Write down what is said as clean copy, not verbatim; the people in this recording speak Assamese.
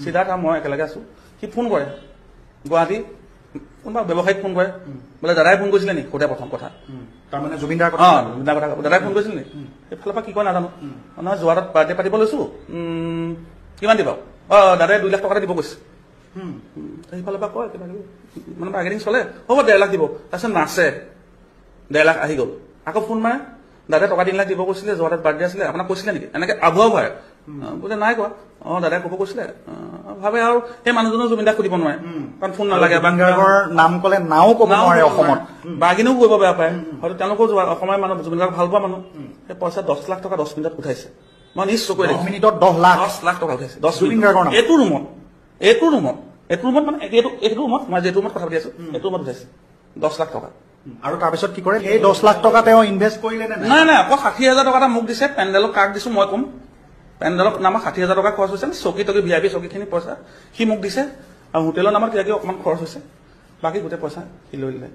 সিদ্ধাৰ্থ আৰু মই একেলগে আছো সি ফোন কৰে গুৱাহাটী কোনোবা ব্যৱসায়িক ফোন কৰে বোলে দাদাই ফোন কৰিছিলে নি সোধে প্ৰথম কথা তাৰমানে জুবিনদাৰ কথা জুবিনদাৰ কথা দাদাই ফোন কৰিছিল নি সেইফালৰ পৰা কি কয় নাজানো নহয় যোৱা তাত বাৰ্থডে পাতিব লৈছো কিমান দিব দাদাই 2 লাখ টকা দিব কৈছে সেইফালৰ পৰা কয় কিবা কিবি মানে বাৰ্গেনিং চলে হ'ব 1.5 লাখ দিব তাৰপিছত নাচে 1.5 লাখ আহি গ'ল আকৌ ফোন মাৰে দাদাই টকা 3 লাখ দিব কৈছিলে যোৱা তাত বাৰ্থডে আছিলে আপোনাক কৈছিলে নেকি এনেকে আভুৱা ভয় বোলে নাই কোৱা দাদাই ক'ব কৈছিলে ভাবে আৰু সেই মানুহজনো জুবিনদাক সুধিব নোৱাৰে কাৰণ ফোন নালাগে নাম ক'লে নাও ক'ব নোৱাৰে অসমত বাৰ্গেনিংও কৰিব বেয়া পায় হয়তো তেওঁলোকেও অসমৰ মানুহ জুবিনদাক ভাল পোৱা মানুহ সেই পইচা 10 লাখ টকা 10 মিনিটত উঠাইছে মই নিজ চকুৰে 10 মিনিটত 10 লাখ টকা উঠাইছে 10 মিনিটৰ এইটো ৰুমত মানে এইটো ৰুমত মই যিটো ৰুমত কথা পাতি আছো এইটো ৰুমত উঠাইছে 10 লাখ টকা আৰু তাৰপিছত কি কৰে সেই 10 লাখ টকা তেওঁ ইনভেষ্ট কৰিলে নে নাই আকৌ 60,000 টকা এটা মোক দিছে পেণ্ডেলক কাক দিছো মই কম পেণ্ডেলক নামত 60,000 টকা খৰচ হৈছে চকী টকী ভিআইপি চকীখিনি পইচা সি মোক দিছে আৰু হোটেলৰ নামত কিবা কিবি অকণমান খৰচ হৈছে বাকী গোটেই পইচা সি লৈ দিলে